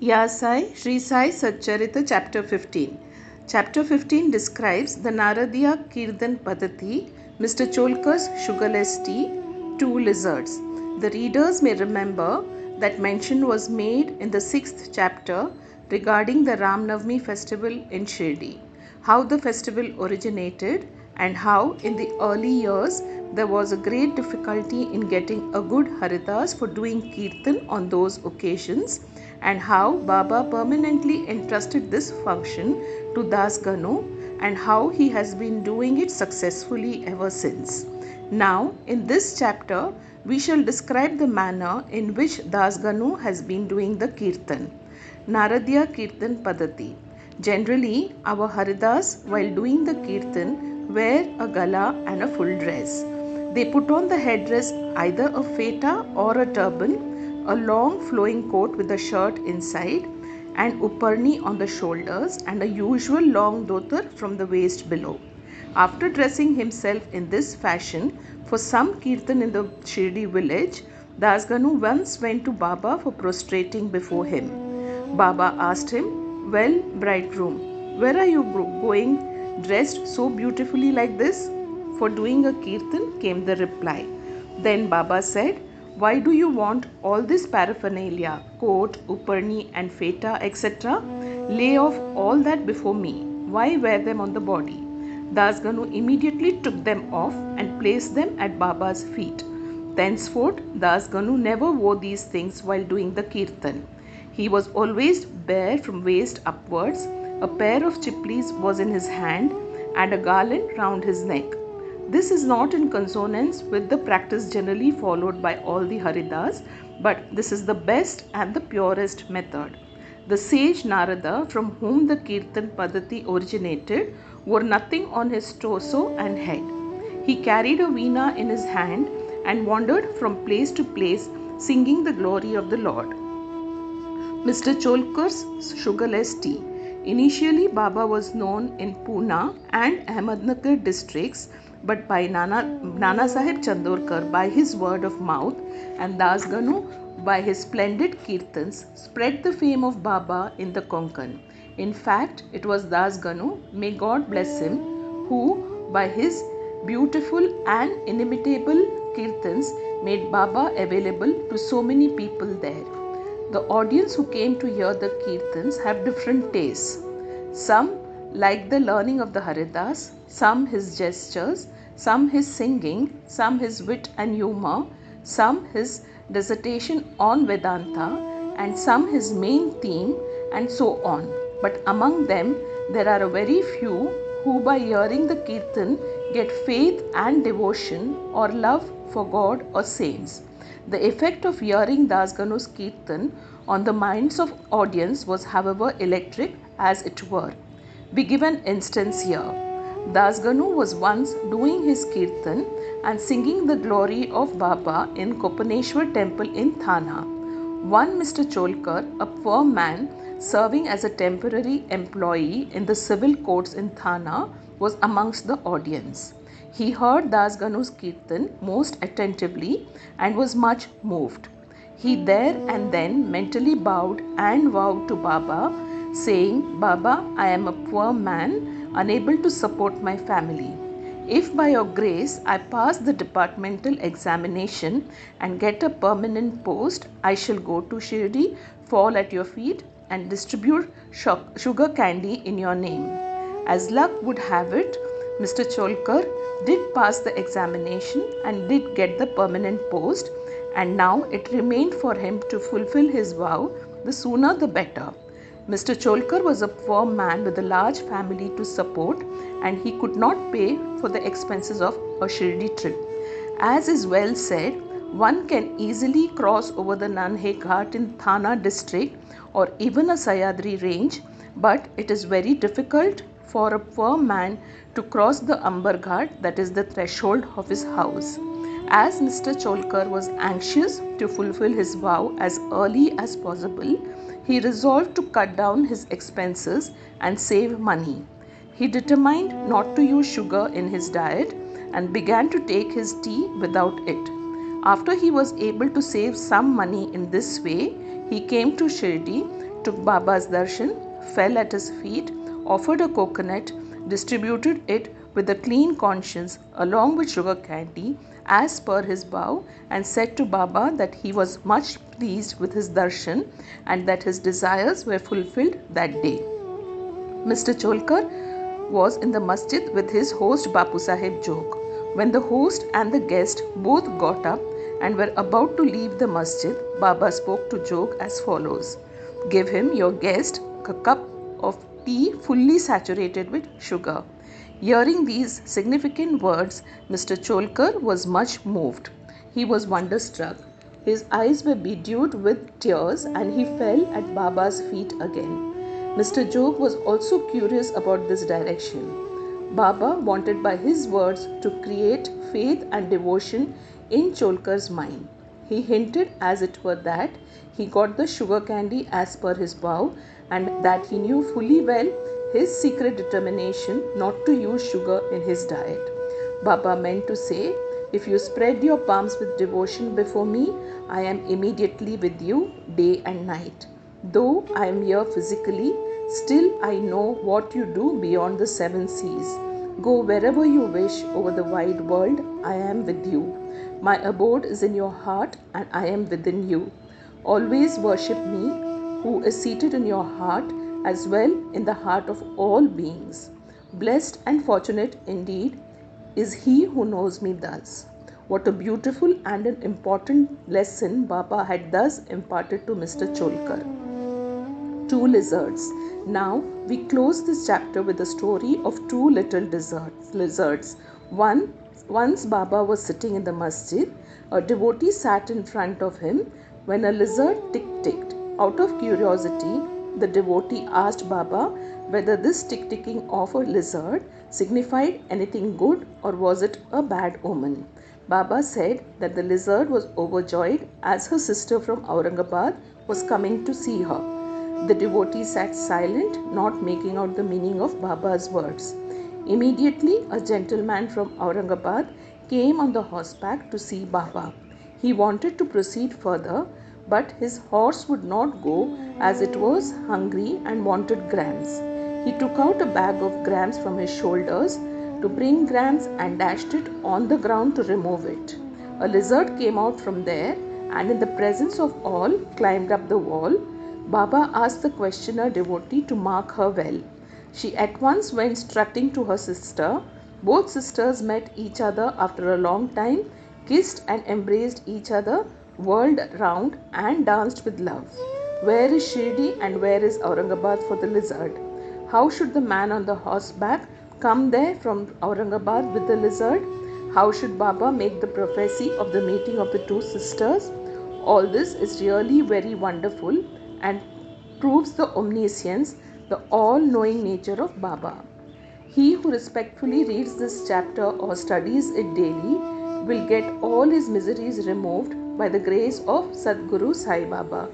Sai, Shri Sai, Satcharitra, Chapter 15. Chapter 15 describes the Naradiya Kirtan Padati, Mr. Cholkar's sugarless tea, two lizards. The readers may remember that mention was made in the 6th chapter regarding the Ram Navami festival in Shirdi, how the festival originated, and how in the early years there was a great difficulty in getting a good Haridas for doing Kirtan on those occasions, and how Baba permanently entrusted this function to Das Ganu and how he has been doing it successfully ever since. Now, in this chapter, we shall describe the manner in which Das Ganu has been doing the Kirtan. Naradiya Kirtan Padati. Generally, our Haridas, while doing the Kirtan, wear a gala and a full dress. They put on the headdress either a feta or a turban, a long flowing coat with a shirt inside, and uparni on the shoulders, and a usual long dhotar from the waist below. After dressing himself in this fashion for some kirtan in the Shirdi village, Das Ganu once went to Baba for prostrating before him. Baba asked him, "Well, bridegroom, where are you going dressed so beautifully like this?" "For doing a kirtan," came the reply. Then Baba said, "Why do you want all this paraphernalia, coat, uparni and feta, etc.? Lay off all that before me. Why wear them on the body?" Das Ganu immediately took them off and placed them at Baba's feet. Thenceforth, Das Ganu never wore these things while doing the kirtan. He was always bare from waist upwards, a pair of chiplis was in his hand, and a garland round his neck. This is not in consonance with the practice generally followed by all the Haridas, but this is the best and the purest method. The sage Narada, from whom the Kirtan Padati originated, wore nothing on his torso and head. He carried a veena in his hand and wandered from place to place singing the glory of the Lord. Mr. Cholkar's sugarless tea. Initially, Baba was known in Pune and Ahmednagar districts, but by Nana Sahib Chandorkar by his word of mouth, and Das Ganu by his splendid kirtans spread the fame of Baba in the Konkan. In fact, it was Das Ganu, may God bless him, who by his beautiful and inimitable kirtans made Baba available to so many people there. The audience who came to hear the kirtans have different tastes. Some like the learning of the Haridas, some his gestures, some his singing, some his wit and humor, some his dissertation on Vedanta, and some his main theme, and so on. But among them, there are a very few who by hearing the kirtan get faith and devotion or love for God or saints. The effect of hearing Das Ganu's kirtan on the minds of audience was, however, electric as it were. We give an instance here. Das Ganu was once doing his kirtan and singing the glory of Baba in Kopaneshwar temple in Thana. One Mr. Cholkar, a poor man serving as a temporary employee in the civil courts in Thana, was amongst the audience. He heard Das Ganu's kirtan most attentively and was much moved. He there and then mentally bowed and vowed to Baba, saying, "Baba, I am a poor man, unable to support my family. If by your grace I pass the departmental examination and get a permanent post, I shall go to Shirdi, fall at your feet and distribute sugar candy in your name." As luck would have it, Mr. Cholkar did pass the examination and did get the permanent post, and now it remained for him to fulfill his vow, the sooner the better. Mr. Cholkar was a poor man with a large family to support, and he could not pay for the expenses of a Shirdi trip. As is well said, one can easily cross over the Nanhe Ghat in Thana district or even a Sayadri range, but it is very difficult for a poor man to cross the Ambar Ghat, that is the threshold of his house. As Mr. Cholkar was anxious to fulfill his vow as early as possible, he resolved to cut down his expenses and save money. He determined not to use sugar in his diet and began to take his tea without it. After he was able to save some money in this way, he came to Shirdi took Baba's darshan, fell at his feet, offered a coconut, distributed it with a clean conscience along with sugar candy as per his vow, and said to Baba that he was much pleased with his darshan and that his desires were fulfilled that day. Mr. Cholkar was in the masjid with his host Bapu Sahib Jog. When the host and the guest both got up and were about to leave the masjid, Baba spoke to Jog as follows: "Give him, your guest, a cup of tea fully saturated with sugar." Hearing these significant words, Mr. Cholkar was much moved. He was wonderstruck. His eyes were bedewed with tears and he fell at Baba's feet again. Mr. Jog was also curious about this direction. Baba wanted by his words to create faith and devotion in Cholkar's mind. He hinted as it were that he got the sugar candy as per his vow and that he knew fully well his secret determination not to use sugar in his diet. Baba meant to say, "If you spread your palms with devotion before me, I am immediately with you day and night. Though I am here physically, still I know what you do beyond the 7 seas. Go wherever you wish over the wide world, I am with you. My abode is in your heart and I am within you. Always worship me, who is seated in your heart as well in the heart of all beings. Blessed and fortunate indeed is he who knows me thus." What a beautiful and an important lesson Baba had thus imparted to Mr. Cholkar. Two lizards. Now we close this chapter with the story of two little lizards. Once Baba was sitting in the masjid. A devotee sat in front of him when a lizard tick-ticked. Out of curiosity, the devotee asked Baba whether this tick-ticking of a lizard signified anything good or was it a bad omen. Baba said that the lizard was overjoyed as her sister from Aurangabad was coming to see her. The devotee sat silent, not making out the meaning of Baba's words. Immediately, a gentleman from Aurangabad came on the horseback to see Baba. He wanted to proceed further, but his horse would not go as it was hungry and wanted grams. He took out a bag of grams from his shoulders to bring grams and dashed it on the ground to remove it. A lizard came out from there and in the presence of all climbed up the wall. Baba asked the questioner devotee to mark her well. She at once went strutting to her sister. Both sisters met each other after a long time, kissed and embraced each other, whirled round and danced with love. Where is Shirdi and where is Aurangabad for the lizard? How should the man on the horseback come there from Aurangabad with the lizard? How should Baba make the prophecy of the meeting of the two sisters? All this is really very wonderful and proves the omniscience, the all-knowing nature of Baba. He who respectfully reads this chapter or studies it daily will get all his miseries removed by the grace of Sadguru Sai Baba.